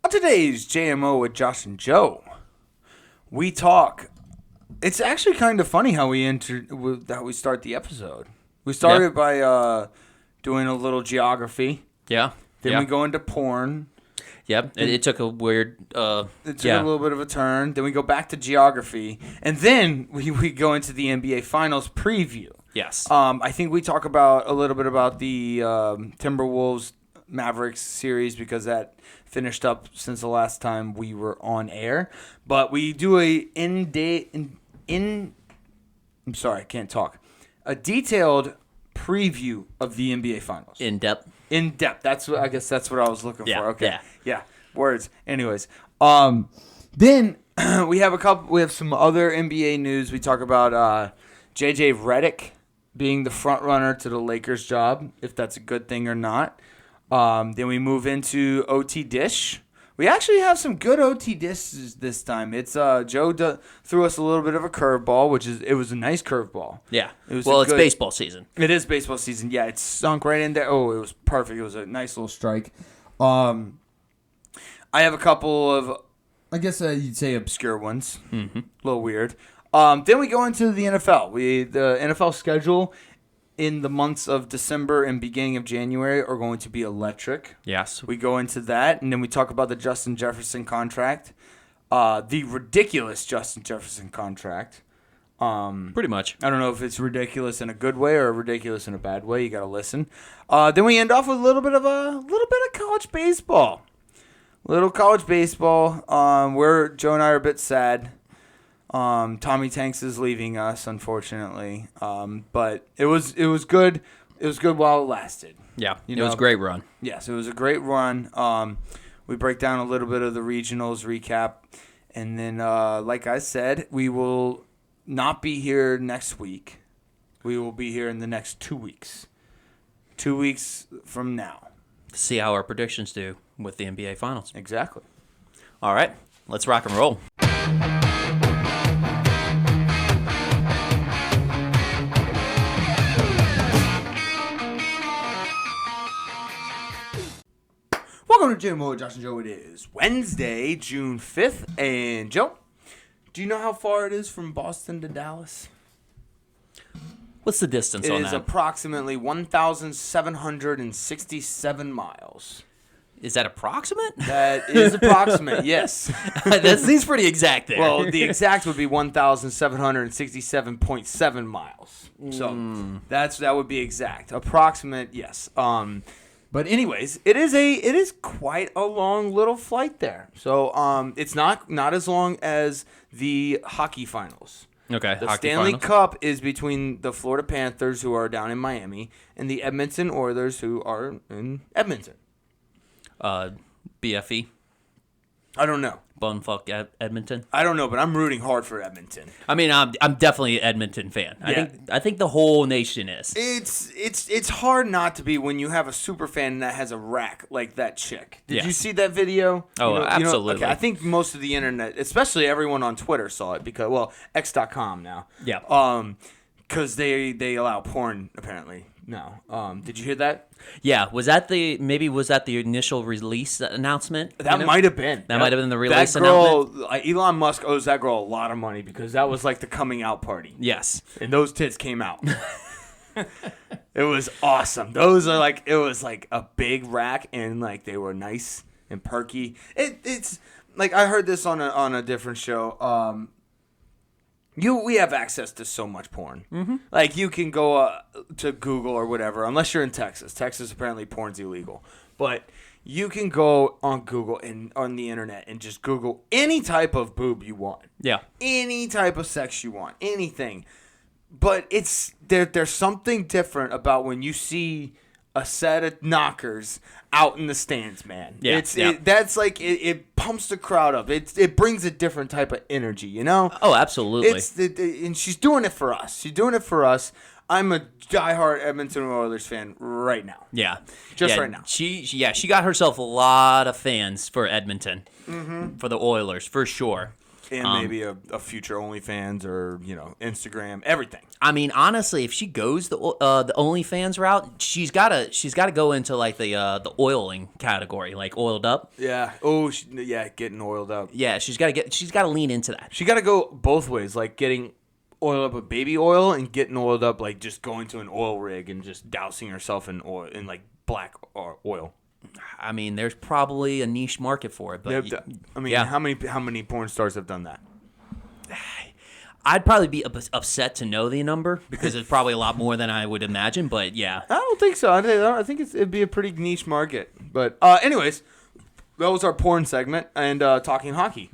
On today's JMO with Josh and Joe, we talk. It's actually kind of funny how we start the episode. We started by doing a little geography. Yeah. Then we go into porn. Yep. It took a weird. It took a little bit of a turn. Then we go back to geography, and then we go into the NBA Finals preview. Yes. I think we talk about a little bit about the Timberwolves Mavericks series because that finished up since the last time we were on air. But we do a I'm sorry, I can't talk. A detailed preview of the NBA Finals. In depth. In depth. That's what I guess that's what I was looking for. Okay. Yeah. Words. Anyways. Then we have some other NBA news. We talk about Reddick being the front runner to the Lakers job, if that's a good thing or not. Then we move into OTDISH. We actually have some good OTDISHs this time. It's Joe threw us a little bit of a curveball, it was a nice curveball. Yeah. It's baseball season. It is baseball season. Yeah, it sunk right in there. Oh, it was perfect. It was a nice little strike. I have a couple of, I guess you'd say obscure ones. Mm-hmm. A little weird. Then we go into the NFL. The NFL schedule in the months of December and beginning of January are going to be electric. Yes. We go into that, and then we talk about the Justin Jefferson contract, the ridiculous Justin Jefferson contract. Pretty much. I don't know if it's ridiculous in a good way or ridiculous in a bad way. You got to listen. Then we end off with a little bit of college baseball. Little college baseball. Where Joe and I are a bit sad. Tommy Tanks is leaving us, unfortunately. But it was good. It was good while it lasted. Yeah, it was a great run. Yes, it was a great run. We break down a little bit of the regionals recap, and then, like I said, we will not be here next week. We will be here in the next 2 weeks. 2 weeks from now. See how our predictions do with the NBA Finals. Exactly. All right, let's rock and roll. Welcome to JMO with Josh and Joe. It is Wednesday, June 5th. And Joe, do you know how far it is from Boston to Dallas? What's the distance on that? It is approximately 1,767 miles. Is that approximate? That is approximate, yes. That seems pretty exact there. Well, the exact would be 1,767.7 miles. So that would be exact. Approximate, yes. But anyways, it is quite a long little flight there. So it's not as long as the hockey finals. Okay. The Stanley Cup is between the Florida Panthers, who are down in Miami, and the Edmonton Oilers, who are in Edmonton. BFE. I don't know. Bunnfuck Edmonton. I don't know, but I'm rooting hard for Edmonton. I mean, I'm definitely an Edmonton fan. Yeah. I think the whole nation is. It's hard not to be when you have a super fan that has a rack like that chick. Did you see that video? Oh, absolutely. Okay, I think most of the internet, especially everyone on Twitter, saw it because X.com now. Yeah. Because they allow porn apparently now. Did you hear that? Yeah, was that the initial release announcement? That might have been. That might have been the release announcement. Elon Musk owes that girl a lot of money because that was like the coming out party. Yes, and those tits came out. It was awesome. It was like a big rack, and like they were nice and perky. It's like I heard this on a different show. We have access to so much porn. Mm-hmm. Like, you can go to Google or whatever, unless you're in Texas. Texas, apparently, porn's illegal. But you can go on Google and on the internet and just Google any type of boob you want. Yeah. Any type of sex you want. Anything. But there's something different about when you see a set of knockers out in the stands, man. Yeah, it pumps the crowd up. It brings a different type of energy, you know? Oh, absolutely. And she's doing it for us. She's I'm a diehard Edmonton Oilers fan right now. Yeah. Right now. She got herself a lot of fans for Edmonton. Mm-hmm. For the Oilers, for sure. And maybe a future OnlyFans or, Instagram, everything. I mean, honestly, if she goes the OnlyFans route, she's gotta go into like the oiling category, like oiled up. Yeah. Oh, getting oiled up. Yeah, she's gotta lean into that. She got to go both ways, like getting oiled up with baby oil and getting oiled up, like just going to an oil rig and just dousing herself in oil, in like black oil. I mean, there's probably a niche market for it, but how many porn stars have done that? I'd probably be upset to know the number because it's probably a lot more than I would imagine. But yeah, I don't think so. I think it'd be a pretty niche market. But anyways, that was our porn segment and talking hockey.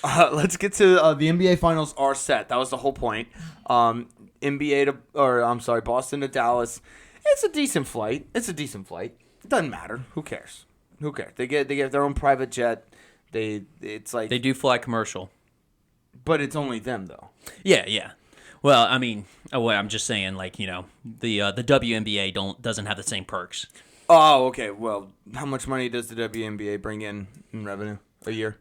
Let's get to the NBA Finals are set. That was the whole point. Boston to Dallas. It's a decent flight. It doesn't matter. Who cares? They get their own private jet. It's like they do fly commercial, but it's only them though. Yeah. Well, I mean, I'm just saying, like, the WNBA doesn't have the same perks. Oh, okay. Well, how much money does the WNBA bring in revenue a year?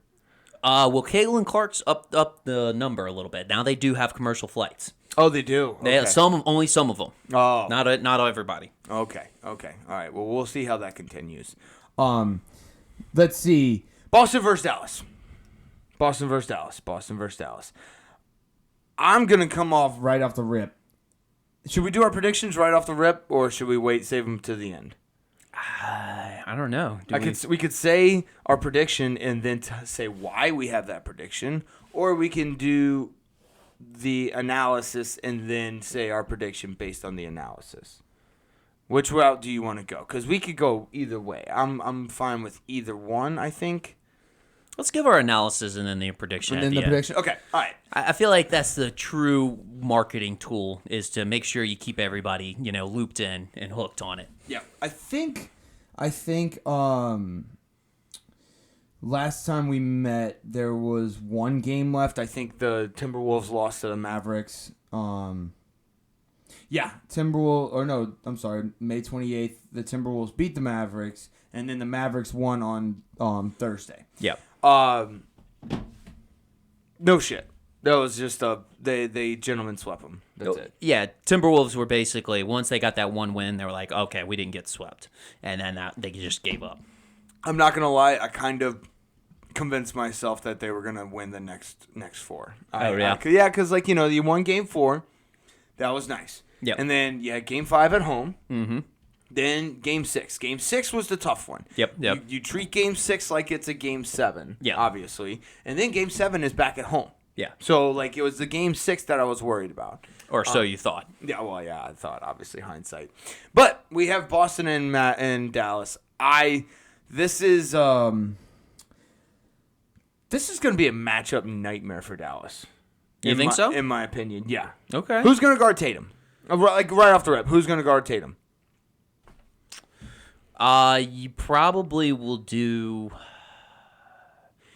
Well, Caitlin Clark's up the number a little bit. Now they do have commercial flights. Oh, they do. They have only some of them. Oh, not everybody. Okay. All right. Well, we'll see how that continues. Let's see. Boston versus Dallas. I'm gonna come off right off the rip. Should we do our predictions right off the rip, or should we save them to the end? I don't know. We could say our prediction and then say why we have that prediction, or we can do the analysis and then say our prediction based on the analysis. Which route do you want to go? Because we could go either way. I'm fine with either one, I think. Let's give our analysis and then the prediction. And then the prediction. Okay, all right. I feel like that's the true marketing tool, is to make sure you keep everybody, looped in and hooked on it. Yeah, I think last time we met, there was one game left. I think the Timberwolves lost to the Mavericks. May 28th, the Timberwolves beat the Mavericks, and then the Mavericks won on Thursday. Yeah. No shit. That was just they gentlemen swept them. That's it. Yeah, Timberwolves were basically, once they got that one win, they were like, okay, we didn't get swept, and then they just gave up. I'm not gonna lie, I kind of convinced myself that they were gonna win the next four. Because you won Game 4, that was nice. Yeah, and then you had Game 5 at home. Mm-hmm. Then Game 6. Game 6 was the tough one. Yep. You treat Game 6 like it's a Game 7. Yeah. Obviously, and then Game 7 is back at home. Yeah. So it was the Game 6 that I was worried about. Or so you thought. Yeah. Well, yeah, I thought. Obviously, hindsight. But we have Boston and Dallas. This is going to be a matchup nightmare for Dallas. You think so? In my opinion, yeah. Okay. Who's going to guard Tatum? Right off the rip, who's going to guard Tatum? You probably will do.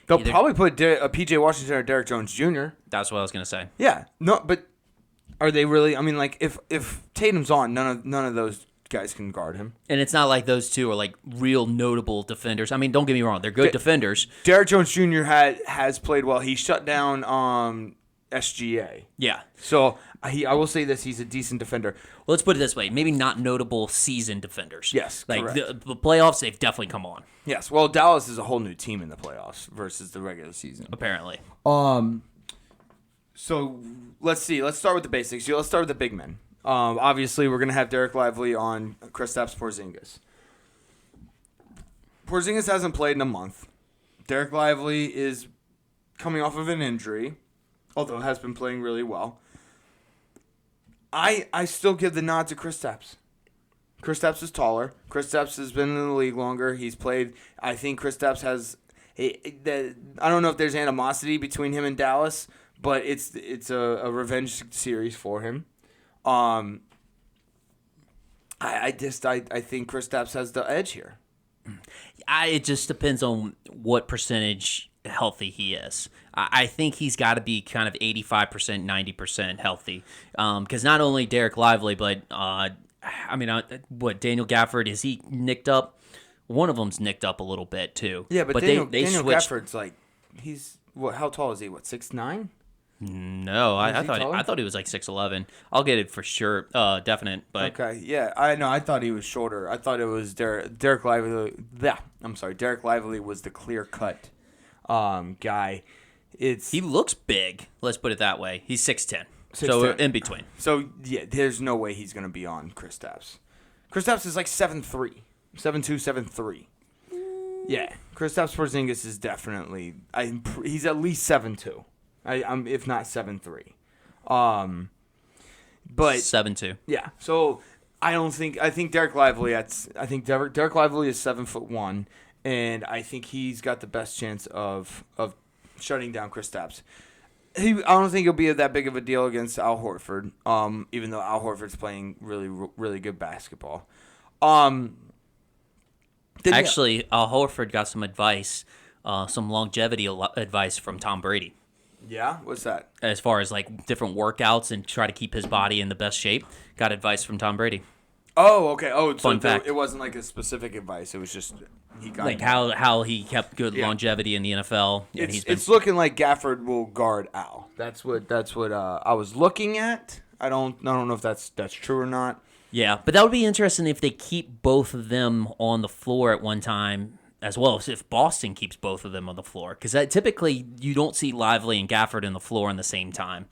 They'll probably put P.J. Washington or Derek Jones Jr. That's what I was going to say. Yeah. No, but are they really? I mean, if Tatum's on, none of those guys can guard him. And it's not like those two are real notable defenders. I mean, don't get me wrong; they're good defenders. Derek Jones Jr. has played well. He shut down SGA. Yeah. So I will say this: he's a decent defender. Well, let's put it this way: maybe not notable season defenders. Yes, correct. The playoffs, they've definitely come on. Yes. Well, Dallas is a whole new team in the playoffs versus the regular season. Apparently. So let's see. Let's start with the basics. Let's start with the big men. Obviously, we're gonna have Derek Lively on Kristaps Porzingis. Porzingis hasn't played in a month. Derek Lively is coming off of an injury, although has been playing really well. I still give the nod to Kristaps. Kristaps is taller. Kristaps has been in the league longer. He's played. I think Kristaps has. I don't know if there's animosity between him and Dallas, but it's a revenge series for him. I think Kristaps has the edge here. It just depends on what percentage healthy he is. I think he's got to be kind of 85%, 90% healthy. Because not only Derek Lively, but Daniel Gafford, is he nicked up? One of them's nicked up a little bit too. Yeah, but Daniel Gafford's he's what? How tall is he? What, 6'9"? No, I he taller? thought he was like 6'11". I'll get it for sure, definite. But Okay, yeah, I know. I thought he was shorter. I thought it was Derek Lively. Yeah, I'm sorry. Derek Lively was the clear cut guy. he looks big. Let's put it that way. He's 6'10", so 6'10". in between. So yeah, there's no way he's gonna be on Kristaps. Kristaps is like 7'3", 7'2", 7'3". Yeah, Kristaps Porzingis is definitely. He's at least 7'2". I'm if not 7'3". But 7'2". yeah, so I think Derek Lively. Derek Lively is 7'1", and I think he's got the best chance of shutting down Kristaps. I don't think it'll be that big of a deal against Al Horford. Even though Al Horford's playing really really good basketball. Actually, Al Horford got some advice, some longevity advice from Tom Brady. Yeah, what's that? As far as like different workouts and try to keep his body in the best shape, got advice from Tom Brady. Oh, okay. Oh, Fun fact. It wasn't like a specific advice. It was just he got Like how he kept good longevity in the NFL. And It's looking like Gafford will guard Al. That's what I was looking at. I don't know if that's true or not. Yeah, but that would be interesting if they keep both of them on the floor at one time, as well as if Boston keeps both of them on the floor. Because typically you don't see Lively and Gafford on the floor on the same time.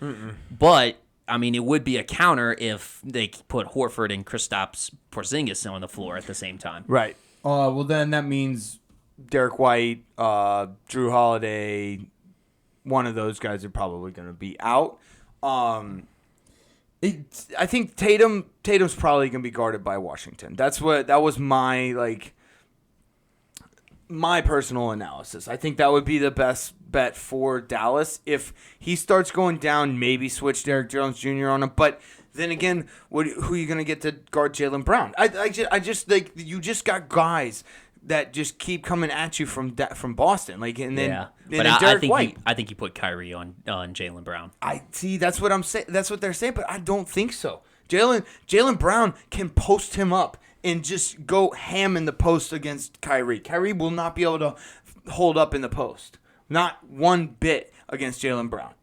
But, I mean, it would be a counter if they put Horford and Kristaps Porzingis on the floor at the same time. Right. Well, then that means Derek White, Drew Holiday, one of those guys are probably going to be out. I think Tatum's probably going to be guarded by Washington. That was my personal analysis. I think that would be the best bet for Dallas. If he starts going down, maybe switch Derrick Jones Jr. on him. But then again, who are you going to get to guard Jaylen Brown? I just think you just got guys that just keep coming at you from Boston. Like and then Derek White. I think you put Kyrie on Jaylen Brown. I see. That's what I'm saying. That's what they're saying. But I don't think so. Jaylen Brown can post him up and just go ham in the post against Kyrie. Kyrie will not be able to hold up in the post. Not one bit against Jaylen Brown.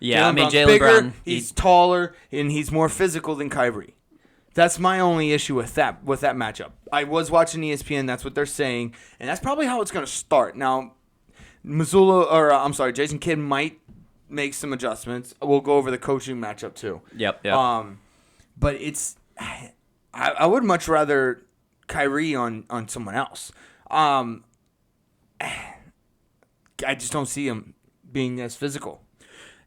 Yeah, Jaylen Brown. He's taller and he's more physical than Kyrie. That's my only issue with that matchup. I was watching ESPN. That's what they're saying, and that's probably how it's going to start. Now, Jason Kidd might make some adjustments. We'll go over the coaching matchup too. Yep. But it's I would much rather Kyrie on someone else. I just don't see him being as physical.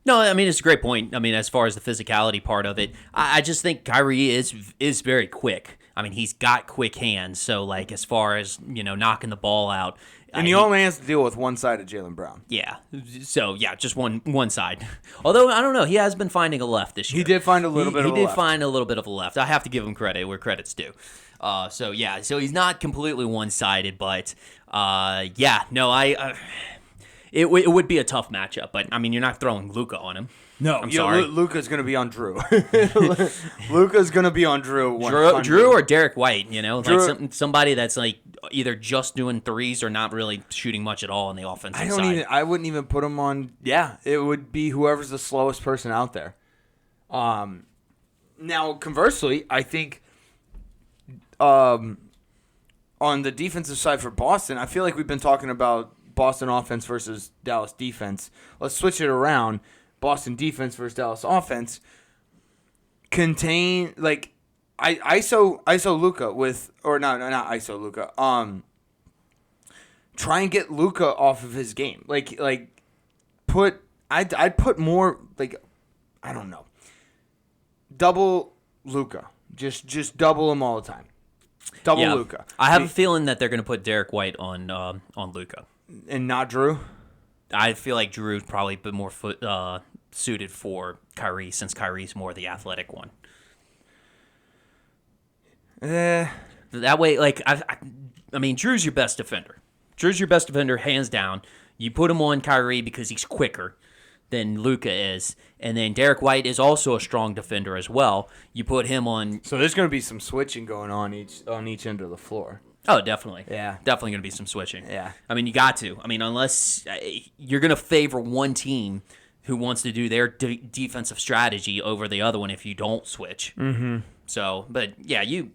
No, I mean, it's a great point. I mean, as far as the physicality part of it, I just think Kyrie is very quick. I mean, he's got quick hands. So, like, as far as, knocking the ball out. And he only has to deal with one side of Jaylen Brown. Yeah. So, yeah, just one side. Although, I don't know. He has been finding a left this year. He did find a little bit of a left. He did find a little bit of a left. I have to give him credit where credit's due. So he's not completely one-sided, but, It would be a tough matchup, but, I mean, you're not throwing Luka on him. No, I'm sorry. Luka's going to be on Drew. Luka's going to be on Drew. Drew or Derek White, Drew, like somebody that's like either just doing threes or not really shooting much at all on the offensive side. I wouldn't even put him on. Yeah, it would be whoever's the slowest person out there. Now, conversely, I think on the defensive side for Boston, I feel like we've been talking about Boston offense versus Dallas defense. Let's switch it around. Boston defense versus Dallas offense. Contain like ISO Luka with not ISO Luka. Try and get Luka off of his game. I'd put more I don't know. Double Luka. Just double him all the time. Double Luka. I have a feeling that they're going to put Derek White on Luka. And not Drew? I feel like Drew's probably a bit more suited for Kyrie since Kyrie's more the athletic one. That way, I mean, Drew's your best defender. Drew's your best defender, hands down. You put him on Kyrie because he's quicker than Luka is. And then Derek White is also a strong defender as well. You put him on. So there's going to be some switching going on each end of the floor. Oh, definitely. Yeah. Definitely going to be some switching. Yeah. I mean, you got to. I mean, unless you're going to favor one team who wants to do their defensive strategy over the other one if you don't switch. Mm-hmm. So, but yeah, you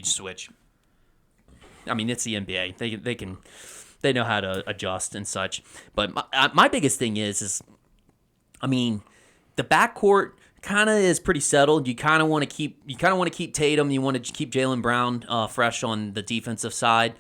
switch. I mean, it's the NBA. They know how to adjust and such. But my biggest thing is I mean, the backcourt kind of is pretty settled. You kind of want to keep Tatum. You want to keep Jaylen Brown fresh on the defensive side,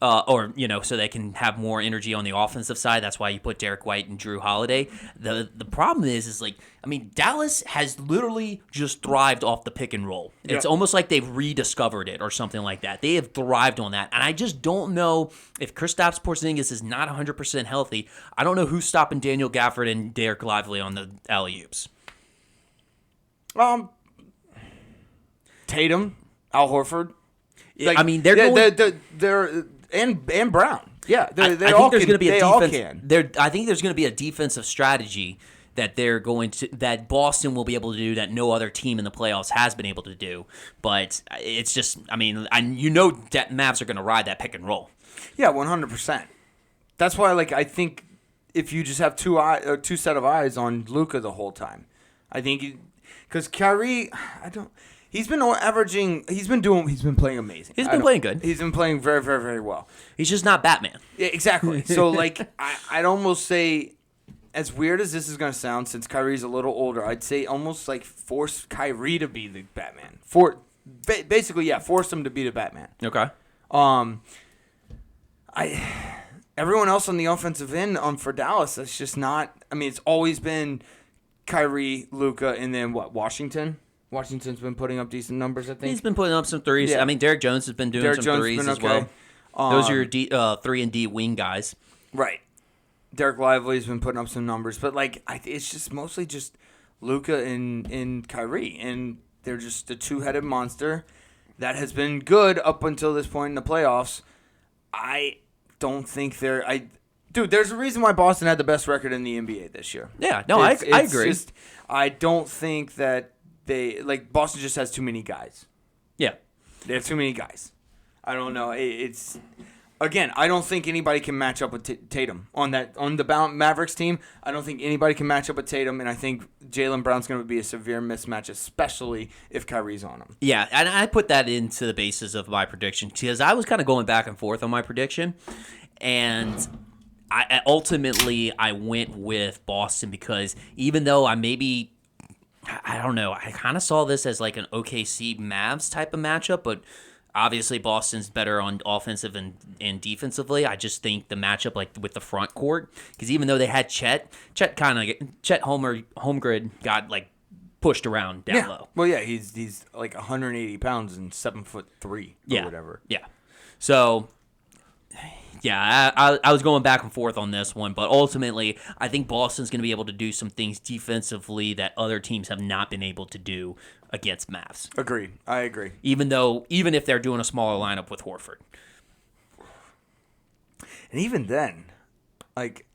or so they can have more energy on the offensive side. That's why you put Derek White and Drew Holiday. The problem is like, I mean, Dallas has literally just thrived off the pick and roll. It's almost like they've rediscovered it or something like that. They have thrived on that, and I just don't know if Kristaps Porzingis is not 100% healthy. I don't know who's stopping Daniel Gafford and Derek Lively on the alley-oops. Tatum, Al Horford. Like, I mean, they're and Brown. Yeah, I think there's going to be I think there's going to be a defensive strategy that Boston will be able to do that no other team in the playoffs has been able to do. But it's just, I mean, that Mavs are going to ride that pick and roll. Yeah, 100%. That's why, like, I think if you just have two set of eyes on Luka the whole time, I think because Kyrie, he's been averaging. He's been playing amazing. He's been playing good. He's been playing very, very, very well. He's just not Batman. Yeah, exactly. So, like, I'd almost say, as weird as this is going to sound, since Kyrie's a little older, I'd say almost like force Kyrie to be the Batman. Basically, force him to be the Batman. Okay. Everyone else on the offensive end for Dallas, that's just not. I mean, it's always been Kyrie, Luka, and then Washington. Washington's been putting up decent numbers, I think. He's been putting up some threes. Yeah. I mean, Derek Jones has been doing some threes as well. Those are your 3 and D wing guys. Right. Derek Lively's been putting up some numbers, but like it's just mostly just Luka and Kyrie, and they're just a two-headed monster that has been good up until this point in the playoffs. I don't think Dude, there's a reason why Boston had the best record in the NBA this year. Yeah, no, I agree. I don't think that Boston just has too many guys. Yeah. They have too many guys. I don't know. Again, I don't think anybody can match up with Tatum on the Mavericks team. I don't think anybody can match up with Tatum, and I think Jaylen Brown's going to be a severe mismatch, especially if Kyrie's on him. Yeah, and I put that into the basis of my prediction because I was kind of going back and forth on my prediction, and I ultimately went with Boston because even though I don't know, I kind of saw this as like an OKC Mavs type of matchup, but obviously Boston's better on offensive and defensively. I just think the matchup like with the front court, because even though they had Chet Holmgren got like pushed around down low. Well, yeah, he's like 180 pounds and 7'3" or whatever. Yeah. So yeah, I was going back and forth on this one, but ultimately, I think Boston's going to be able to do some things defensively that other teams have not been able to do against Mavs. Agreed. I agree. Even if they're doing a smaller lineup with Horford. And even then, like,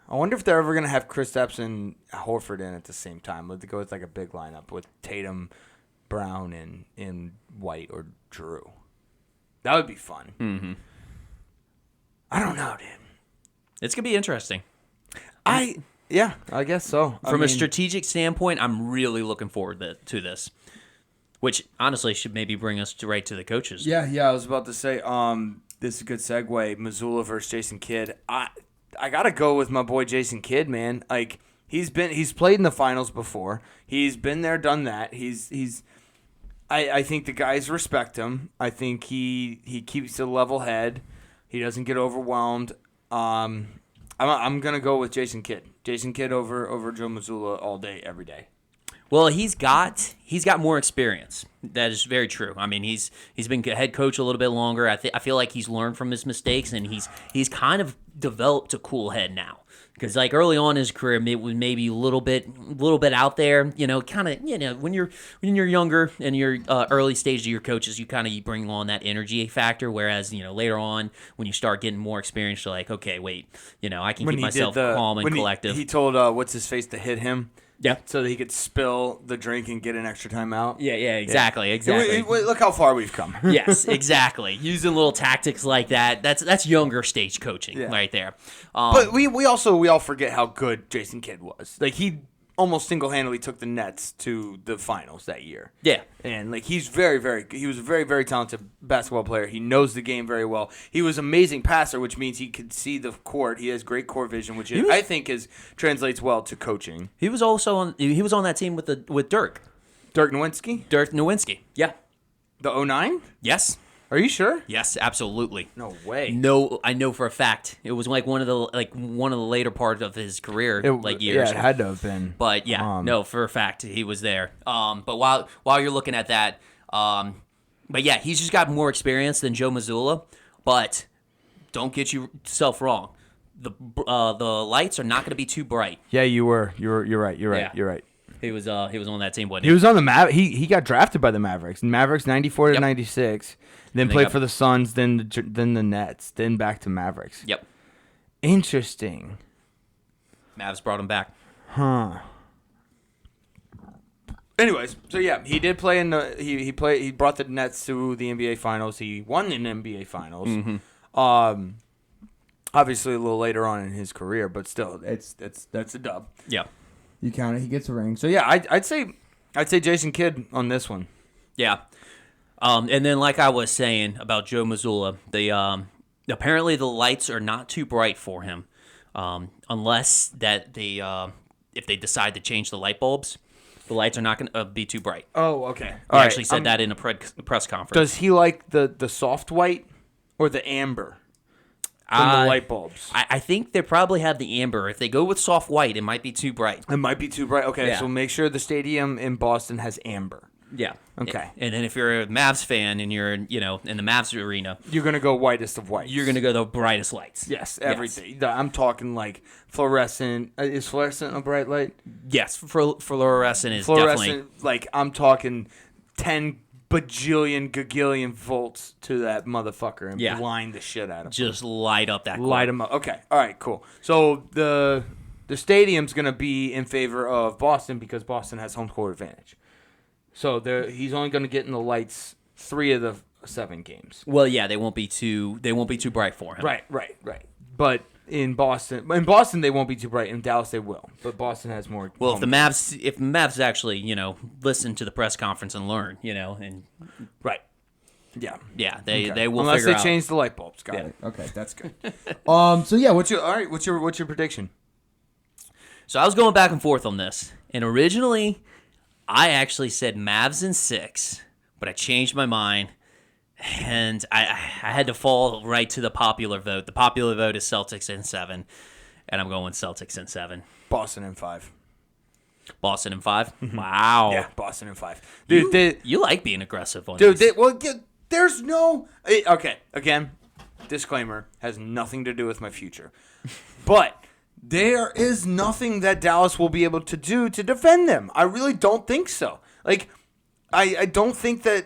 I wonder if they're ever going to have Kristaps and Horford in at the same time. Let's go with like a big lineup with Tatum, Brown, and White or Drew. That would be fun. Mm-hmm. I don't know, dude. It's going to be interesting. I guess so. From a strategic standpoint, I'm really looking forward to this, which honestly should maybe bring us right to the coaches. Yeah, I was about to say, this is a good segue. Missoula versus Jason Kidd. I got to go with my boy Jason Kidd, man. Like, he's played in the finals before. He's been there, done that. I think the guys respect him. I think he keeps a level head. He doesn't get overwhelmed. I'm gonna go with Jason Kidd. Jason Kidd over Joe Mazzulla all day, every day. Well, he's got more experience. That is very true. I mean, he's been head coach a little bit longer. I feel like he's learned from his mistakes, and he's kind of developed a cool head now. Because like early on in his career, it was maybe a little bit out there, kind of, when you're younger and you're early stage of your coaches, you bring on that energy factor. Whereas later on, when you start getting more experience, you're like, okay, wait, I can keep myself calm and collective. He told what's his face to hit him Yeah. So that he could spill the drink and get an extra timeout. Yeah, exactly. Look how far we've come. Yes, exactly. Using little tactics like that. That's younger stage coaching right there. But we all forget how good Jason Kidd was. Like, he almost single-handedly took the Nets to the finals that year. Yeah. And like he was a very, very talented basketball player. He knows the game very well. He was an amazing passer, which means he could see the court. He has great court vision, which I think translates well to coaching. He was also on that team with Dirk. Dirk Nowitzki? Dirk Nowitzki. Yeah. The 09? Yes. Are you sure? Yes, absolutely. No way. No, I know for a fact. It was like one of the later parts of his career, years. Yeah, it had to have been. But yeah, no, for a fact he was there. But while you're looking at that, but yeah, he's just got more experience than Joe Mazzulla. But don't get yourself wrong. The lights are not going to be too bright. Yeah, you're right. You're right. Yeah. You're right. He was on that team, wasn't he? He was on the He got drafted by the Mavericks. 94 to 96. Then played for the Suns, then the Nets, then back to Mavericks. Yep. Interesting. Mavs brought him back. Huh. Anyways, so yeah, he did play in the he brought the Nets to the NBA Finals. He won the NBA Finals. Mm-hmm. Obviously a little later on in his career, but still, that's a dub. Yeah. You count it, he gets a ring. So yeah, I'd say Jason Kidd on this one. Yeah. And then, like I was saying about Joe Mazzulla, apparently the lights are not too bright for him, unless that if they decide to change the light bulbs, the lights are not going to be too bright. Oh, okay. He actually said that in a press conference. Does he like the soft white or the amber from the light bulbs? I think they probably have the amber. If they go with soft white, it might be too bright. It might be too bright. Okay, Yeah. So make sure the stadium in Boston has amber. Yeah. Okay. And then if you're a Mavs fan and you're in the Mavs arena, You're going to go whitest of whites. you're going to go the brightest lights. Yes, everything. I'm talking like fluorescent. Is fluorescent a bright light? Yes, fluorescent is definitely. Fluorescent, like I'm talking 10 bajillion gagillion volts to that motherfucker and blind the shit out of him. Just light up that court. Light him up. Okay. All right, cool. So the stadium's going to be in favor of Boston because Boston has home court advantage. So he's only going to get in the lights 3 of the 7 games. Well, yeah, they won't be too bright for him. Right. But in Boston they won't be too bright. In Dallas they will. But Boston has more. Well, if the Mavs actually, listen to the press conference and learn, and right. Yeah. Yeah, they will unless figure they out. change the light bulbs. Got it. Okay, that's good. So yeah, what's your prediction? So I was going back and forth on this, and originally I actually said Mavs in 6, but I changed my mind, and I had to fall right to the popular vote. The popular vote is Celtics in 7, and I'm going Celtics in 7. Boston in 5. Boston in 5? Wow. Yeah, Boston in 5. Dude, you like being aggressive on dude. this. There's no. Okay, again, disclaimer has nothing to do with my future, but. There is nothing that Dallas will be able to do to defend them. I really don't think so. Like, I don't think that.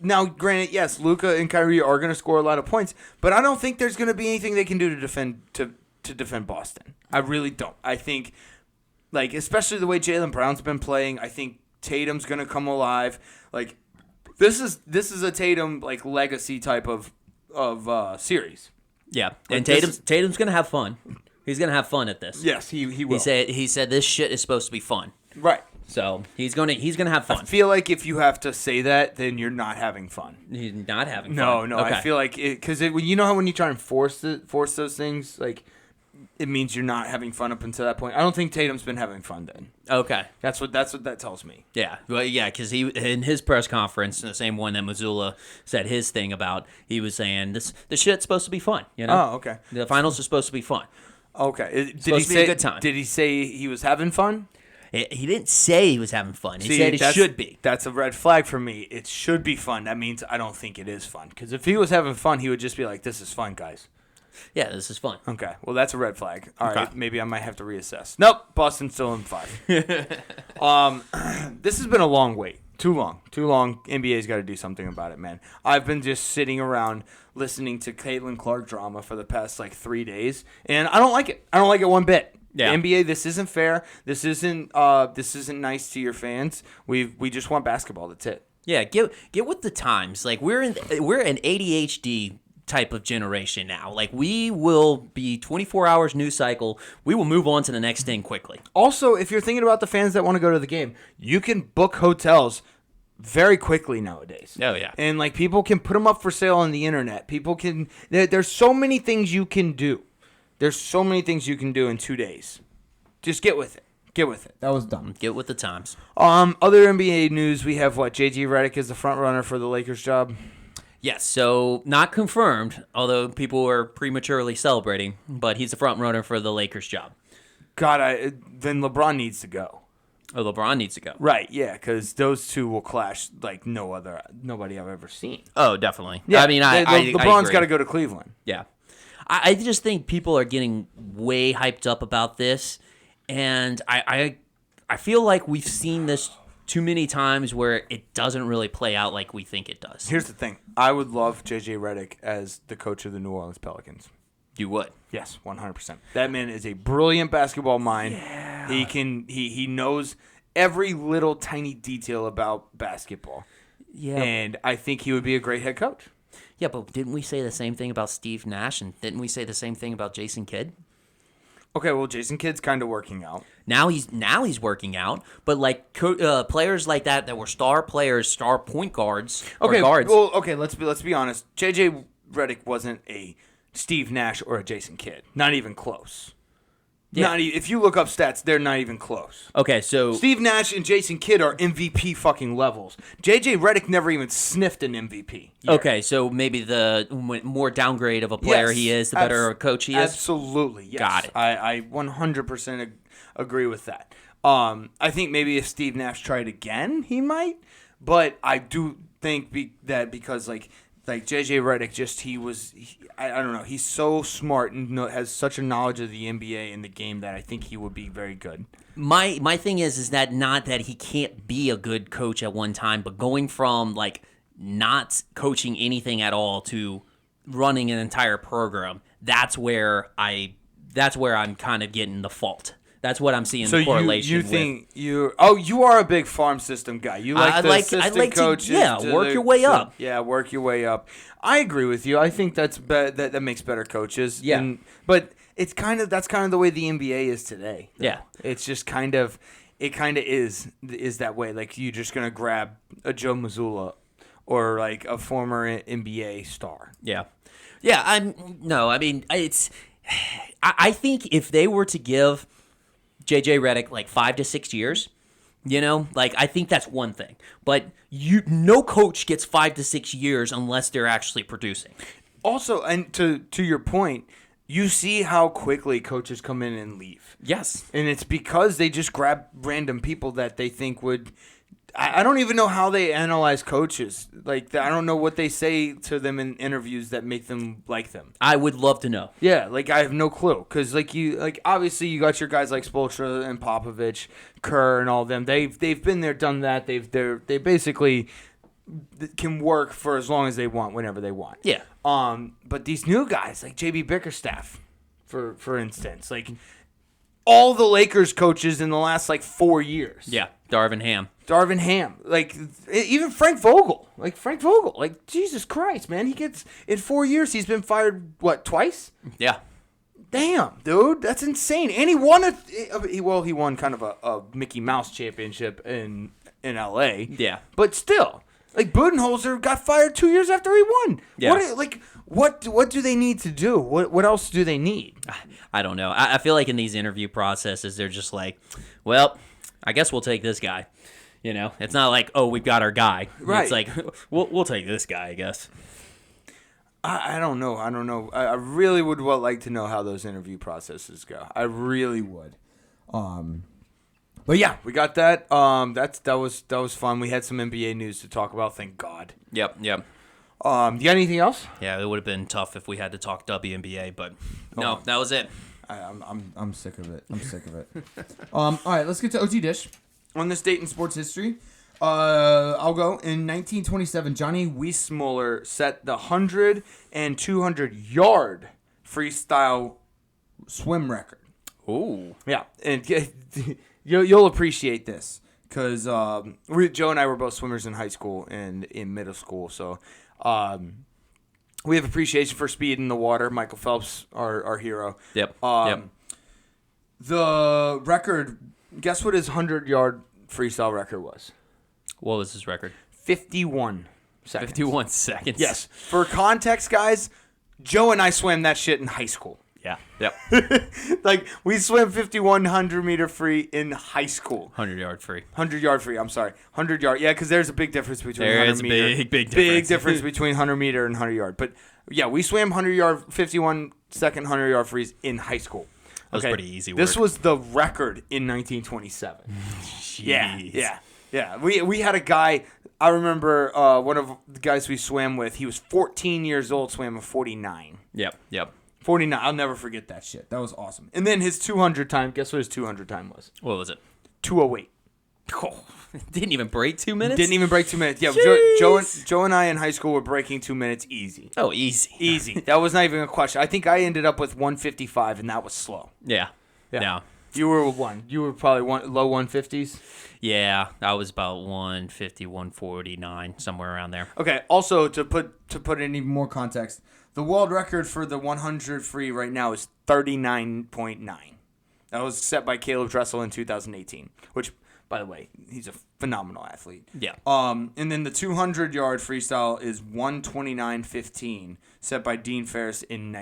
Now, granted, yes, Luka and Kyrie are going to score a lot of points, but I don't think there's going to be anything they can do to defend Boston. I really don't. I think, like, especially the way Jaylen Brown's been playing, I think Tatum's going to come alive. Like, this is a Tatum like legacy type of series. Yeah, and Tatum's going to have fun. He's gonna have fun at this. Yes, he will. He said this shit is supposed to be fun. Right. So he's gonna have fun. I feel like if you have to say that, then you're not having fun. He's not having fun. No. Okay. I feel like because you know how when you try and force those things, like it means you're not having fun up until that point. I don't think Tatum's been having fun then. Okay. That's what that tells me. Yeah. Well, yeah, because he in his press conference, the same one that Mazzulla said his thing about, he was saying this shit's supposed to be fun. Oh, okay. The finals are supposed to be fun. Okay. Did he say a good time? Did he say he was having fun? He didn't say he was having fun. He said it should be. That's a red flag for me. It should be fun. That means I don't think it is fun. Because if he was having fun, he would just be like, "This is fun, guys." Yeah, this is fun. Okay. Well, that's a red flag. All right. Maybe I might have to reassess. Nope. Boston's still in 5. This has been a long wait. Too long. NBA's got to do something about it, man. I've been just sitting around listening to Caitlin Clark drama for the past 3 days, and I don't like it. I don't like it one bit. Yeah. The NBA, this isn't fair. This isn't nice to your fans. We just want basketball. That's it. Yeah, get with the times. Like we're an ADHD type of generation now. Like we will be 24 hours news cycle. We will move on to the next thing quickly. Also, if you're thinking about the fans that want to go to the game, you can book hotels very quickly nowadays. Oh yeah. And like people can put them up for sale on the internet. People can there's so many things you can do. There's so many things you can do in 2 days. Just get with it. Get with it. That was dumb. Get with the times. Other NBA news, we have what? Reddick is the front runner for the Lakers job. Yes, so not confirmed, although people were prematurely celebrating, but he's the front runner for the Lakers job. God, then LeBron needs to go. Oh, LeBron needs to go. Right, yeah, because those two will clash like nobody I've ever seen. Oh, definitely. Yeah, I mean, LeBron's got to go to Cleveland. Yeah. I just think people are getting way hyped up about this, and I feel like we've seen this too many times where it doesn't really play out like we think it does. Here's the thing. I would love JJ Reddick as the coach of the New Orleans Pelicans. You would? Yes, 100%. That man is a brilliant basketball mind. Yeah. He knows every little tiny detail about basketball. Yeah. And I think he would be a great head coach. Yeah, but didn't we say the same thing about Steve Nash, and didn't we say the same thing about Jason Kidd? Okay, well, Jason Kidd's kind of working out. Now he's working out, but like players like that were star players, star point guards, Okay, or guards. well, okay, let's be honest. JJ Reddick wasn't a Steve Nash or a Jason Kidd. Not even close. Yeah. If you look up stats, they're not even close. Okay, so Steve Nash and Jason Kidd are MVP fucking levels. JJ Reddick never even sniffed an MVP. year. okay, so maybe the more downgrade of a player Yes, he is, the better coach he is. Absolutely, yes. Got it. I 100% agree with that. I think maybe if Steve Nash tried again, he might. But I do think that because like JJ Reddick, I don't know, he's so smart and has such a knowledge of the NBA and the game that I think he would be very good. My thing is that not that he can't be a good coach at one time, but going from like not coaching anything at all to running an entire program, that's where I'm kind of getting the fault. That's what I'm seeing the correlation you with. think you are a big farm system guy. You like assistant coaches. Work your way up. Yeah, work your way up. I agree with you. I think that makes better coaches. Yeah. But that's kind of the way the NBA is today. Though. Yeah. It's just kind of is that way. Like you're just gonna grab a Joe Mazzulla or like a former NBA star. Yeah. Yeah, I think if they were to give JJ Reddick like 5 to 6 years, I think that's one thing. But no coach gets 5 to 6 years unless they're actually producing. Also, and to your point, you see how quickly coaches come in and leave. Yes. And it's because they just grab random people that they think would. I don't even know how they analyze coaches. Like, I don't know what they say to them in interviews that make them like them. I would love to know. Yeah, I have no clue. Because, obviously you got your guys like Spoelstra and Popovich, Kerr and all of them. They've been there, done that. They basically can work for as long as they want, whenever they want. Yeah. But these new guys, like J.B. Bickerstaff, for instance, like all the Lakers coaches in the last 4 years. Yeah, Darvin Ham. Even Frank Vogel. Jesus Christ, man. He gets, in 4 years, he's been fired, twice? Yeah. Damn, dude, that's insane. And he won he won kind of a Mickey Mouse championship in L.A. Yeah. But still, Budenholzer got fired 2 years after he won. Yeah. What do they need to do? What else do they need? I don't know. I feel like in these interview processes, they're just like, well, I guess we'll take this guy. It's not like, oh, we've got our guy. Right. It's like, we'll take this guy, I guess. I don't know. I really would like to know how those interview processes go. I really would. But yeah, we got that. That was fun. We had some NBA news to talk about. Thank God. Yep. You got anything else? Yeah, it would have been tough if we had to talk WNBA, but no, that was it. I'm sick of it. All right, let's get to OTDISH. On this date in sports history, I'll go. In 1927, Johnny Weissmuller set the 100 and 200 yard freestyle swim record. Ooh. Yeah, and you'll appreciate this because Joe and I were both swimmers in high school and in middle school, so we have appreciation for speed in the water. Michael Phelps, our hero. Yep. The record, guess what his 100-yard freestyle record was? What was his record? 51 seconds. 51 seconds. Yes. For context, guys, Joe and I swam that shit in high school. Yeah. Yep. Like, we swam 5100-meter free in high school. 100-yard free. 100-yard free, I'm sorry. 100-yard. Yeah, because there's a big difference between 100 There is a meter. big difference. Big difference between 100-meter and 100-yard. But, yeah, we swam 100-yard, 51-second 100-yard frees in high school. That was pretty easy work. This was the record in 1927. Jeez. Yeah. We had a guy, I remember one of the guys we swam with, he was 14 years old, swam a 49. Yep. 49. I'll never forget that shit. That was awesome. And then his 200 time, guess what his 200 time was? What was it? 2:08. Oh, didn't even break 2 minutes? Didn't even break 2 minutes. Yeah, Joe and I in high school were breaking 2 minutes easy. Oh, easy. Easy. That was not even a question. I think I ended up with 155, and that was slow. Yeah. You were one. You were probably low 150s. Yeah, I was about 150, 149, somewhere around there. Okay. Also, to put in even more context, the world record for the 100 free right now is 39.9. That was set by Caleb Dressel in 2018, which, by the way, he's a phenomenal athlete. Yeah. And then the 200-yard freestyle is 129.15, set by Dean Ferris in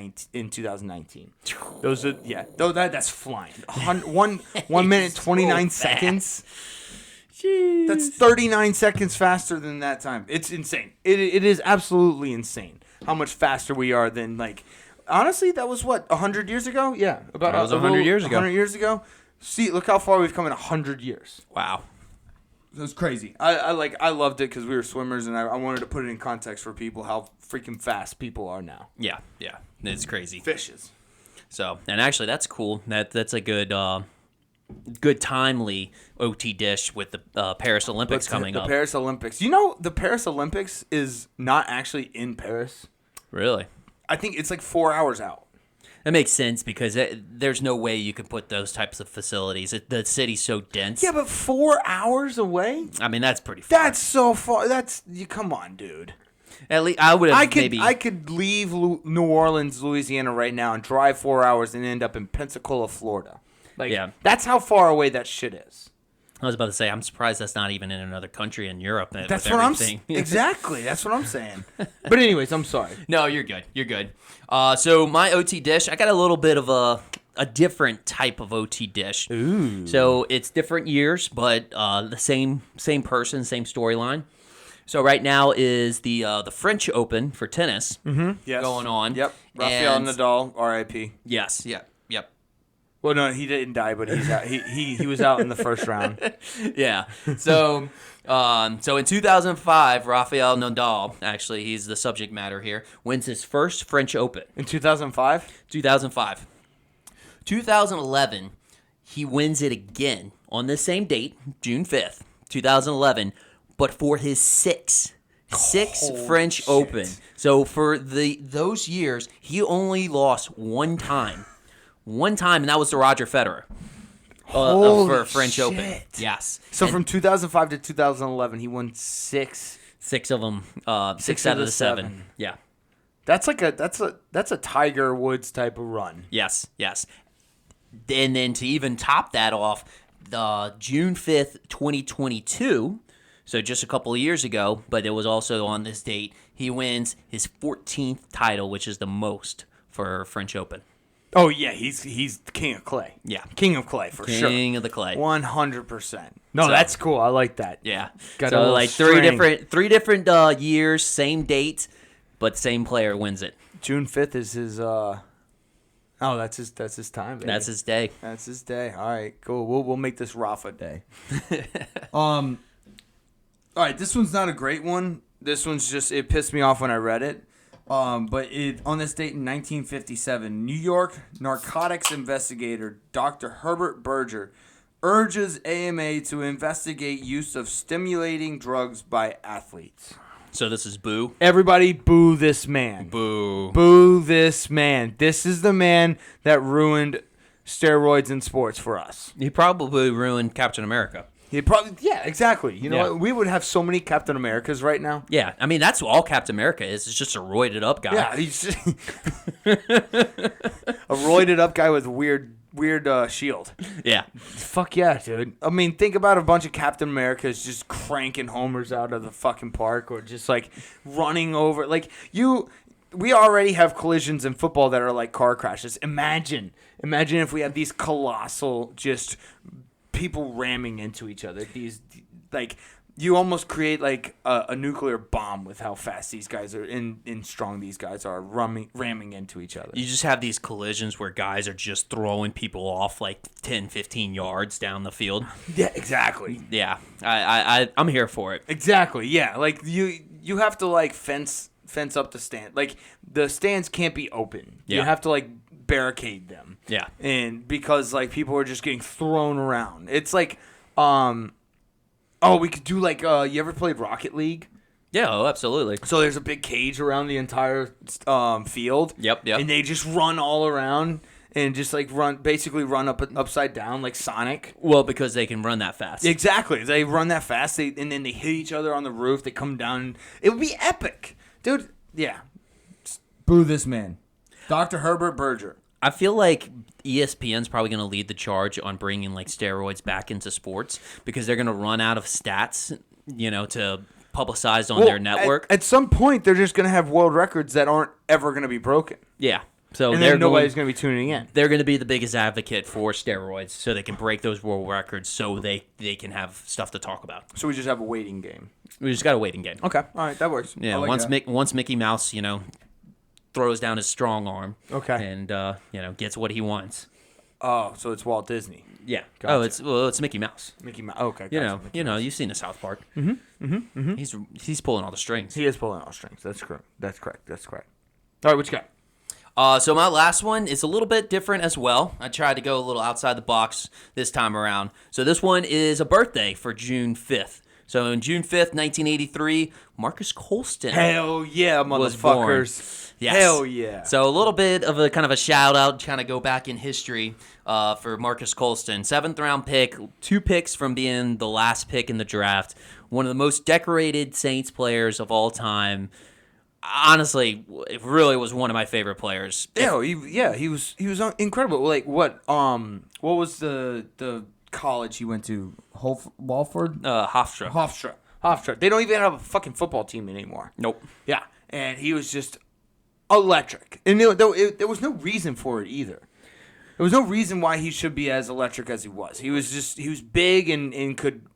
2019. Those are that's flying. 1 minute 29 seconds. Jeez. That's 39 seconds faster than that time. It's insane. It is absolutely insane how much faster we are than, like, honestly, that was what, 100 years ago? Yeah, about that was 100 years ago. 100 years ago. See, look how far we've come in 100 years. Wow. It was crazy. I loved it because we were swimmers, and I wanted to put it in context for people how freaking fast people are now. Yeah. It's crazy. Fishes. So, and actually, that's cool. That's a good timely OT dish with the Paris Olympics coming up. The Paris Olympics. You know, the Paris Olympics is not actually in Paris. Really? I think it's like 4 hours out. That makes sense because there's no way you could put those types of facilities. The city's so dense. Yeah, but 4 hours away? I mean, that's pretty far. That's so far. Come on, dude. At least I would have I could leave New Orleans, Louisiana right now and drive 4 hours and end up in Pensacola, Florida. Like, yeah. That's how far away that shit is. I was about to say, I'm surprised that's not even in another country in Europe. That's what I'm saying. Exactly. That's what I'm saying. But anyways, I'm sorry. No, you're good. You're good. So my OT dish, I got a little bit of a different type of OT dish. Ooh. So it's different years, but the same person, same storyline. So right now is the French Open for tennis going on. Yep. Rafael Nadal, R.I.P. Yes. Yep. Well, no, he didn't die, but he's out. He was out in the first round. Yeah. So in 2005, Rafael Nadal, actually, he's the subject matter here, wins his first French Open. In 2005? 2005. 2011, he wins it again on the same date, June 5th, 2011, but for his sixth French Open. So for those years, he only lost one time. And that was to Roger Federer for French Open. Yes. So from 2005 to 2011, he won six. Six of them. Six out of the seven. Yeah. That's a Tiger Woods type of run. Yes. And then to even top that off, the June 5th, 2022, so just a couple of years ago, but it was also on this date, he wins his 14th title, which is the most for French Open. Oh, yeah, he's king of clay. Yeah. King of clay, for sure. King of the clay. 100%. No, that's cool. I like that. Yeah. Got so, like, three different years, same date, but same player wins it. June 5th is his, that's his time, baby. That's his day. That's his day. All right, cool. We'll make this Rafa day. All right, this one's not a great one. This one's just, it pissed me off when I read it. But on this date in 1957, New York narcotics investigator Dr. Herbert Berger urges AMA to investigate use of stimulating drugs by athletes. So this is boo? Everybody boo this man. Boo. Boo this man. This is the man that ruined steroids in sports for us. He probably ruined Captain America. Yeah, exactly. You know what? We would have so many Captain Americas right now. Yeah, I mean, that's all Captain America is. It's just a roided up guy. Yeah, he's just a roided up guy with a weird shield. Yeah. Fuck yeah, dude. I mean, think about a bunch of Captain Americas just cranking homers out of the fucking park or just like running over. Like we already have collisions in football that are like car crashes. Imagine if we had these colossal just people ramming into each other. These like you almost create like a nuclear bomb with how fast these guys are and strong these guys are ramming into each other. You just have these collisions where guys are just throwing people off like 10, 15 yards down the field. Yeah, exactly. Yeah, I'm here for it. Exactly. Yeah, like you have to like fence up the stand. Like the stands can't be open. Yeah. You have to like barricade them. Yeah. And because like people are just getting thrown around. It's like we could do like you ever played Rocket League? Yeah, oh, absolutely. So there's a big cage around the entire field. Yep. And they just run all around and just like run upside down like Sonic. Well, because they can run that fast. Exactly. They run that fast and then they hit each other on the roof. They come down. It would be epic. Dude, yeah. Boo this man. Dr. Herbert Berger. I feel like ESPN's probably going to lead the charge on bringing like steroids back into sports because they're going to run out of stats, to publicize on their network. At some point, they're just going to have world records that aren't ever going to be broken. Yeah. So and then nobody's going to be tuning in. They're going to be the biggest advocate for steroids so they can break those world records so they can have stuff to talk about. So we just have a waiting game. We just got a waiting game. Okay. All right. That works. Yeah. Once Mickey Mouse, throws down his strong arm. Okay. And, gets what he wants. Oh, so it's Walt Disney. Yeah. Gotcha. It's Mickey Mouse. Mickey Mouse. Okay. Gotcha. You've seen the South Park. He's pulling all the strings. He is pulling all the strings. That's correct. All right. What you got? So my last one is a little bit different as well. I tried to go a little outside the box this time around. So this one is a birthday for June 5th. So on June 5th, 1983, Marcus Colston. Hell yeah, motherfuckers. Yes. Hell yeah. So a little bit of a kind of a shout out, kind of go back in history for Marcus Colston. 7th round pick, 2 picks from being the last pick in the draft. One of the most decorated Saints players of all time. Honestly, it really was one of my favorite players. He was incredible. Like what was the college he went to? Walford? Hofstra. They don't even have a fucking football team anymore. Nope. Yeah, and he was just electric. And there was no reason for it either. There was no reason why he should be as electric as he was. He was big and could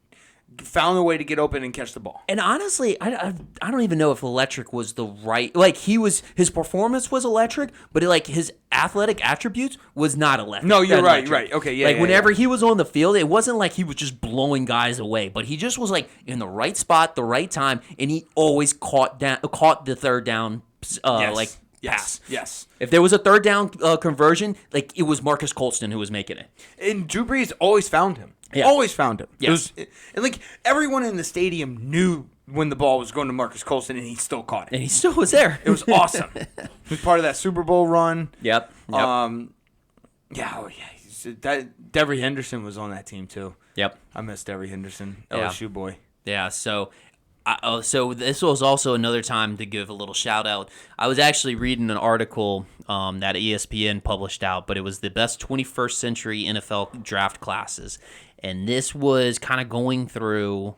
found a way to get open and catch the ball. And honestly, I don't even know if electric was the right. Like his performance was electric, but his athletic attributes was not electric. No, you're right. Okay, yeah. Whenever he was on the field, it wasn't like he was just blowing guys away, but he just was like in the right spot, the right time, and he always caught the third down. Pass. Yes. If there was a third down conversion, it was Marcus Colston who was making it. And Drew Brees always found him. Yeah. Always found him. Yes. And everyone in the stadium knew when the ball was going to Marcus Colston, and he still caught it. And he still was there. It was awesome. He was part of that Super Bowl run. Yep. Devery Henderson was on that team too. Yep. I miss Devery Henderson, Yeah. LSU boy. Yeah. So this was also another time to give a little shout out. I was actually reading an article that ESPN published out, but it was the best 21st century NFL draft classes. And this was kind of going through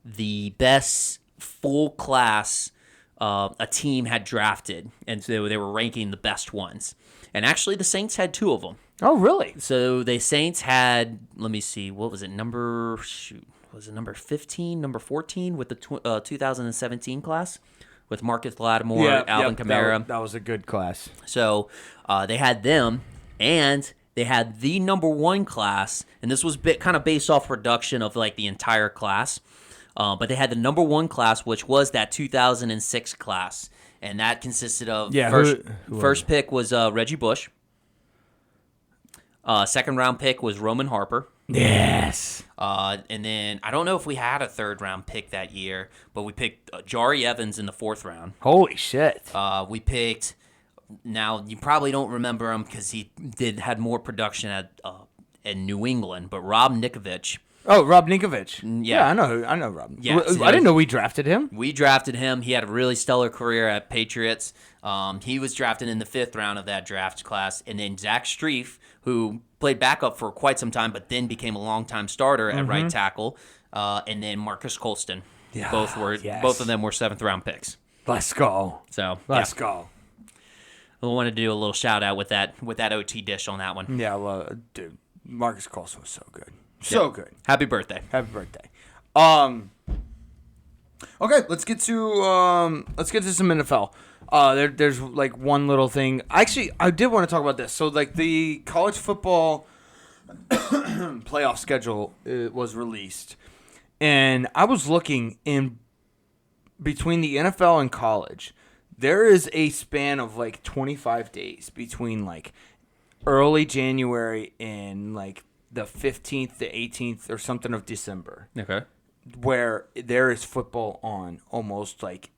the best full class a team had drafted. And so they were ranking the best ones. And actually the Saints had 2 of them. Oh, really? So the Saints had, let me see, what was it, number 15, number 14 with the 2017 class with Marcus Lattimore, Alvin Kamara. That was a good class. So they had them, and they had the number 1 class, and this was kind of based off production of the entire class. But they had the number 1 class, which was that 2006 class, and that consisted of first pick was Reggie Bush. Second round pick was Roman Harper. Yes. And then I don't know if we had a 3rd round pick that year, but we picked Jari Evans in the 4th round. Holy shit. We picked Now you probably don't remember him because he had more production at in New England, but Rob Ninkovich. Oh, Rob Ninkovich. Yeah. I know Rob. Yeah, I didn't know we drafted him. We drafted him. He had a really stellar career at Patriots. He was drafted in the 5th round of that draft class. And then Zach Strief, who played backup for quite some time, but then became a longtime starter at right tackle. And then Marcus Colston. Yeah, Both of them were 7th round picks. Let's go. So Let's go. I want to do a little shout out with that OT dish on that one. Yeah, well, dude, Marcus Colston was so good. So good. Happy birthday. Happy birthday. Okay, let's get to some NFL. There's like one little thing. Actually, I did want to talk about this. So like the college football playoff schedule was released, and I was looking in between the NFL and college. There is a span of like 25 days between like early January and like the 15th to 18th or something of December. Okay. Where there is football on almost like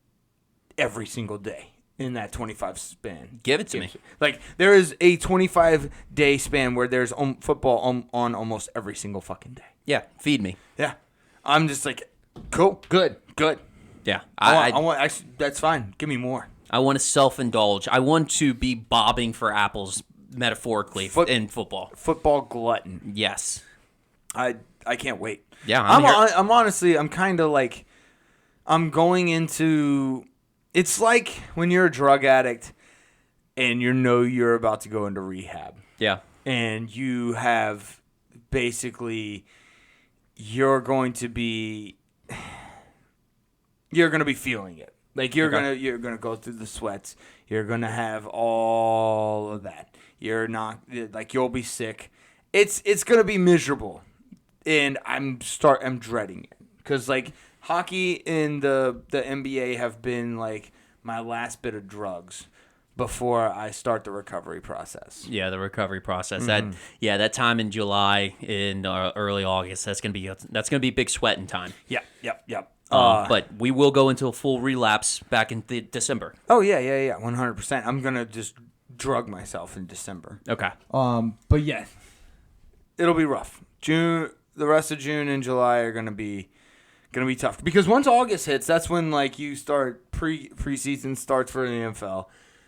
every single day in that 25 span. Give it to me. Like there is a 25-day span where there's football on almost every single fucking day. Yeah, feed me. Yeah. I'm just like, cool, good. Yeah. I want that's fine. Give me more. I want to self-indulge. I want to be bobbing for apples metaphorically in football. Football glutton. Yes. I can't wait. Yeah, I'm honestly, I'm kind of like, I'm going into, it's like when you're a drug addict and you're about to go into rehab. Yeah. And you have basically, you're going to be feeling it. Like you're gonna go through the sweats. You're gonna have all of that. You're not like you'll be sick. It's gonna be miserable, and I'm dreading it because like hockey and the NBA have been like my last bit of drugs before I start the recovery process. Yeah, the recovery process. That time in July and early August. That's gonna be big sweating time. Yep. But we will go into a full relapse back in December. Oh yeah, 100%. I'm gonna just drug myself in December. Okay. But yeah, it'll be rough. The rest of June and July are gonna be tough because once August hits, that's when like you start preseason starts for the NFL.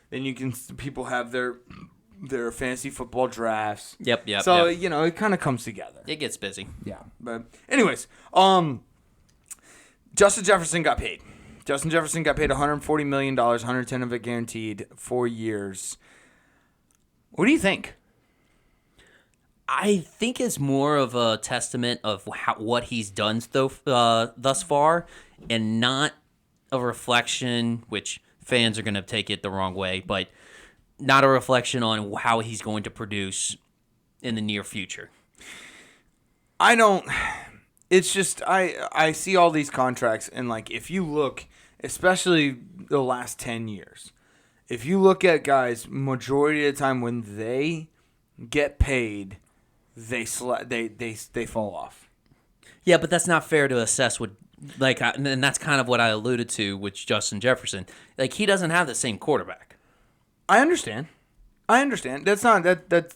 Then people have their fantasy football drafts. Yep. So it kind of comes together. It gets busy. Yeah, but anyways, Justin Jefferson got paid. Justin Jefferson got paid $140 million, $110 of it guaranteed, 4 years. What do you think? I think it's more of a testament of what he's done thus far, and not a reflection, which fans are going to take it the wrong way, but not a reflection on how he's going to produce in the near future. It's just I see all these contracts, and like if you look, especially the last 10 years, if you look at guys, majority of the time when they get paid, they fall off. Yeah, but that's not fair to assess what and that's kind of what I alluded to with Justin Jefferson. Like he doesn't have the same quarterback. I understand. That's not that's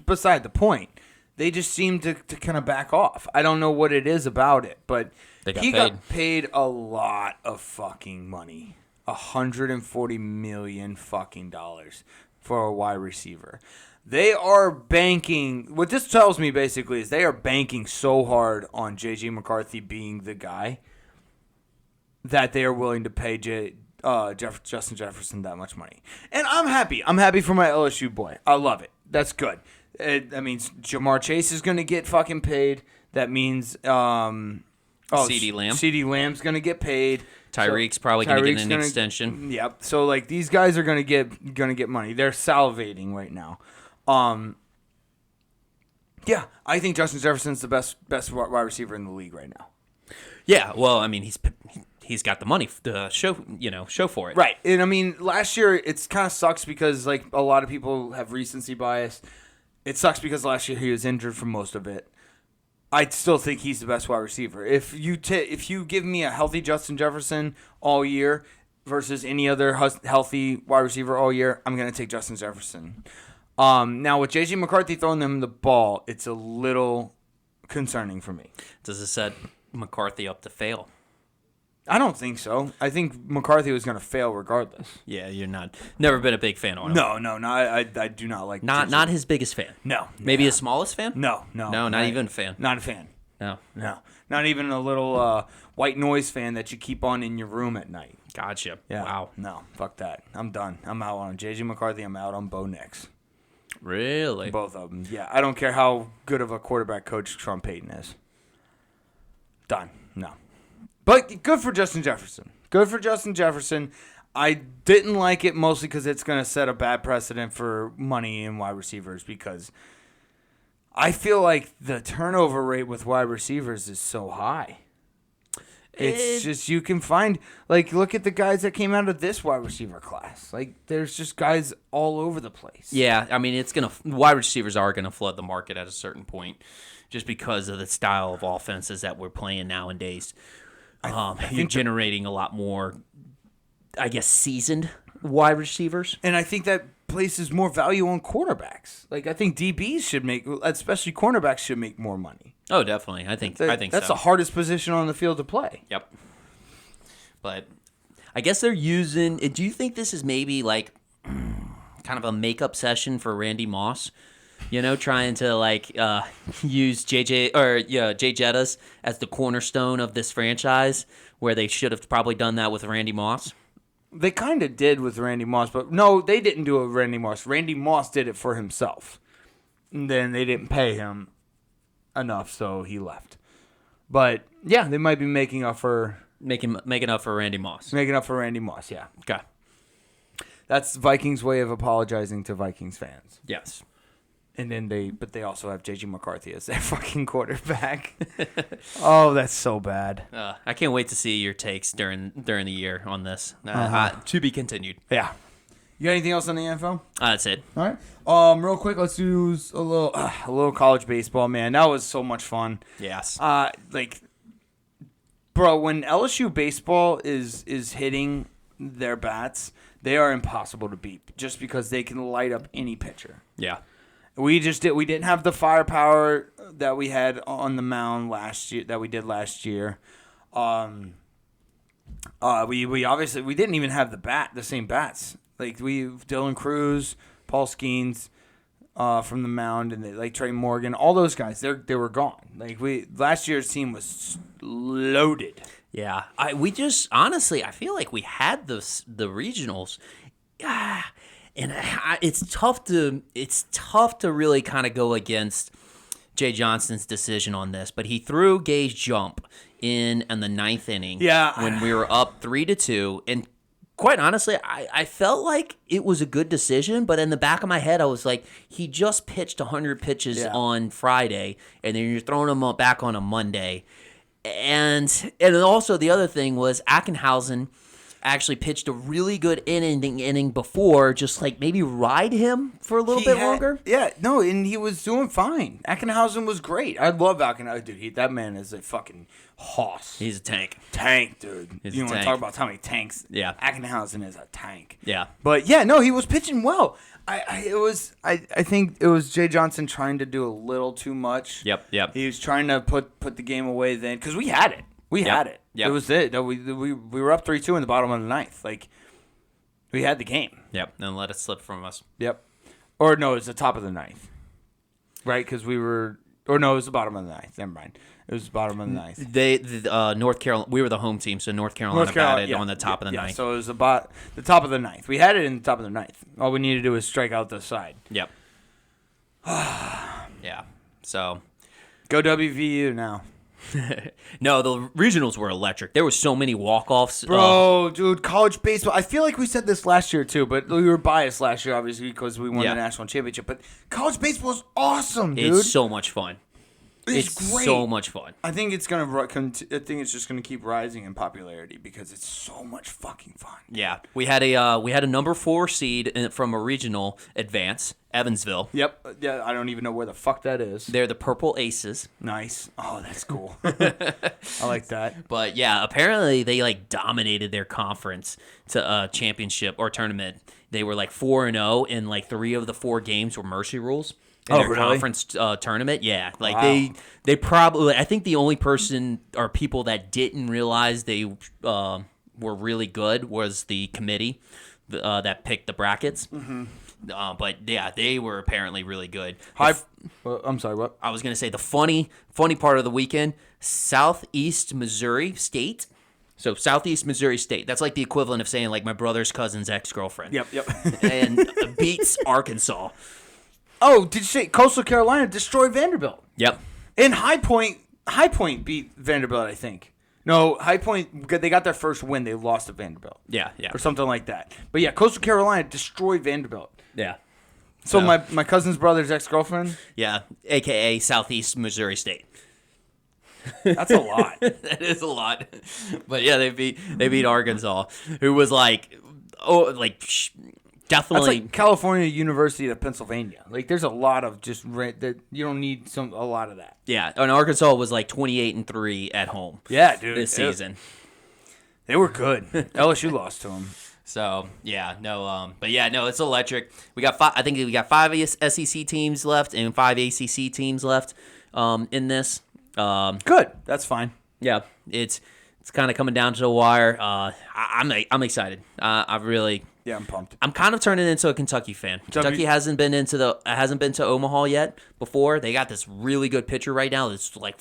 beside the point. They just seem to kind of back off. I don't know what it is about it, but he got paid a lot of fucking money. $140 million fucking dollars for a wide receiver. They are banking. What this tells me basically is they are banking so hard on JJ McCarthy being the guy that they are willing to pay Justin Jefferson that much money. And I'm happy. I'm happy for my LSU boy. I love it. That's good. That means Jamar Chase is going to get fucking paid. That means CeeDee Lamb. CeeDee Lamb's going to get paid. Tyreek's probably going to get an extension. Yep. So like these guys are going to get money. They're salivating right now. Yeah, I think Justin Jefferson's the best wide receiver in the league right now. Yeah, well, I mean, he's got the money to show for it. Right. And I mean, last year it's kind of sucks because like a lot of people have recency bias. It sucks because last year he was injured for most of it. I still think he's the best wide receiver. If you give me a healthy Justin Jefferson all year, versus any other healthy wide receiver all year, I'm going to take Justin Jefferson. Now, with J.J. McCarthy throwing them the ball, it's a little concerning for me. Does it set McCarthy up to fail? I don't think so. I think McCarthy was going to fail regardless. Yeah, you're never been a big fan of him. No, I do not like. Not his biggest fan. No, maybe his smallest fan. No, not even a fan. Not a fan. No, not even a little white noise fan that you keep on in your room at night. Gotcha. Yeah. Wow. No, fuck that. I'm done. I'm out on J.J. McCarthy. I'm out on Bo Nix. Really? Both of them. Yeah, I don't care how good of a quarterback coach Sean Payton is. Done. No. But good for Justin Jefferson. Good for Justin Jefferson. I didn't like it mostly because it's going to set a bad precedent for money in wide receivers because I feel like the turnover rate with wide receivers is so high. It's just you can find, like, look at the guys that came out of this wide receiver class. Like, there's just guys all over the place. Yeah, I mean, wide receivers are going to flood the market at a certain point just because of the style of offenses that we're playing nowadays. You're generating a lot more, I guess, seasoned wide receivers. And I think that places more value on quarterbacks. Like, I think DBs should make, especially cornerbacks, should make more money. Oh, definitely. I think that's so. the hardest position on the field to play. Yep. But I guess they're using. Do you think this is maybe like kind of a makeup session for Randy Moss? You know, trying to like use JJettas as the cornerstone of this franchise, where they should have probably done that with Randy Moss. They kind of did with Randy Moss, but no, they didn't do it with Randy Moss. Randy Moss did it for himself. And then they didn't pay him enough, so he left. But yeah, they might be making up for making up for Randy Moss. Making up for Randy Moss, yeah. Okay. That's Vikings' way of apologizing to Vikings fans. Yes. And then they also have J.J. McCarthy as their fucking quarterback. Oh, that's so bad. I can't wait to see your takes during the year on this. To be continued. Yeah. You got anything else on the NFL? That's it. All right. Real quick, let's do a little college baseball, man. That was so much fun. Yes. Bro, when LSU baseball is hitting their bats, they are impossible to beat just because they can light up any pitcher. Yeah. We didn't have the firepower that we had on the mound last year that we did last year. We obviously we didn't even have the same bats. Like Dylan Cruz, Paul Skeens from the mound, and like Trey Morgan, all those guys, they were gone. Like last year's team was loaded. Yeah, honestly, I feel like we had the regionals. And it's tough to really kind of go against Jay Johnson's decision on this, but he threw Gage Jump in the ninth inning. Yeah. When we were up 3-2, and quite honestly, I felt like it was a good decision, but in the back of my head, I was like, he just pitched 100 pitches on Friday, and then you're throwing him back on a Monday, and also the other thing was Ackenhausen actually pitched a really good inning before, just like maybe ride him for a little bit longer. Yeah, no, and he was doing fine. Ackenhausen was great. I love Ackenhausen. Dude, that man is a fucking hoss. He's a tank. Tank, dude. He's you a want to tank. talk about how many tanks? Yeah. Ackenhausen is a tank. Yeah. But yeah, no, he was pitching well. I think it was Jay Johnson trying to do a little too much. Yep. He was trying to put the game away then because we had it. We had it. Yep. It was it. We were up 3-2 in the bottom of the ninth. Like, we had the game. Yep. And let it slip from us. Yep. Or no, it was the top of the ninth. Right? Because we were... Or no, it was the bottom of the ninth. Never mind. It was the bottom of the ninth. North Carolina... We were the home team, so North Carolina batted on the top of the ninth. So it was about the top of the ninth. We had it in the top of the ninth. All we needed to do was strike out the side. Yep. Yeah. So... Go WVU now. No, the regionals were electric. There were so many walk-offs. Bro, dude, college baseball. I feel like we said this last year, too, but we were biased last year, obviously, because we won the national championship. But college baseball is awesome, dude. It's so much fun. It's great. So much fun. I think it's just gonna keep rising in popularity because it's so much fucking fun. Yeah, we had a number 4 seed from a regional advance Evansville. Yep. Yeah, I don't even know where the fuck that is. They're the Purple Aces. Nice. Oh, that's cool. I like that. But yeah, apparently they like dominated their conference to a championship or tournament. They were like 4-0, and like 3 of the 4 games were mercy rules in their really? conference tournament. Yeah, like Wow. they probably. I think the only person or people that didn't realize they were really good was the committee that picked the brackets. Mm-hmm. But yeah, they were apparently really good. Well, I'm sorry, what? I was gonna say the funny part of the weekend: Southeast Missouri State. So Southeast Missouri State. That's like the equivalent of saying like my brother's cousin's ex-girlfriend. Yep. And beats Arkansas. Oh, did you say Coastal Carolina destroyed Vanderbilt? Yep. And High Point beat Vanderbilt, I think. No, High Point, they got their first win. They lost to Vanderbilt. Yeah. Or something like that. But yeah, Coastal Carolina destroyed Vanderbilt. Yeah. So my cousin's brother's ex-girlfriend? Yeah, a.k.a. Southeast Missouri State. That's a lot. That is a lot. But yeah, they beat Arkansas, who was definitely. That's like California University of Pennsylvania. Like, there's a lot of just that you don't need a lot of that. Yeah, and Arkansas was like 28-3 at home. Yeah, dude. This season. They were good. LSU lost to them. So yeah, no, but yeah, no, it's electric. We got 5. I think we got 5 SEC teams left and 5 ACC teams left in this. Good. That's fine. Yeah, it's kind of coming down to the wire. I'm excited. Yeah, I'm pumped. I'm kind of turning into a Kentucky fan. Kentucky hasn't been to Omaha yet. Before they got this really good pitcher right now that's like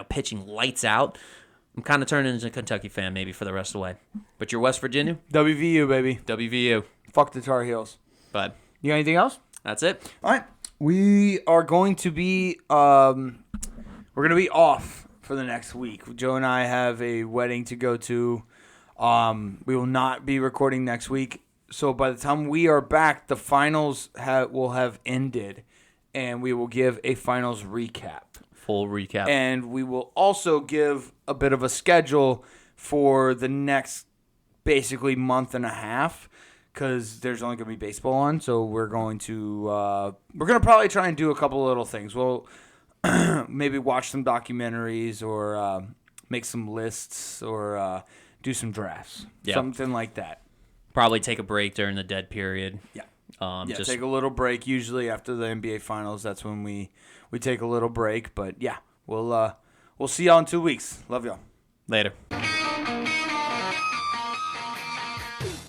pitching lights out. I'm kind of turning into a Kentucky fan maybe for the rest of the way. But you're West Virginia? WVU, baby. WVU. Fuck the Tar Heels. But you got anything else? That's it. All right. We are going to be we're going to be off for the next week. Joe and I have a wedding to go to. We will not be recording next week. So by the time we are back, the finals will have ended, and we will give a finals recap. Full recap. And we will also give a bit of a schedule for the next basically month and a half, because there's only going to be baseball on. So we're going to probably try and do a couple little things. We'll maybe watch some documentaries or make some lists or do some drafts. Yeah. Something like that. Probably take a break during the dead period. Yeah. Just take a little break. Usually after the NBA Finals, that's when we take a little break. But yeah, we'll see y'all in 2 weeks. Love y'all. Later.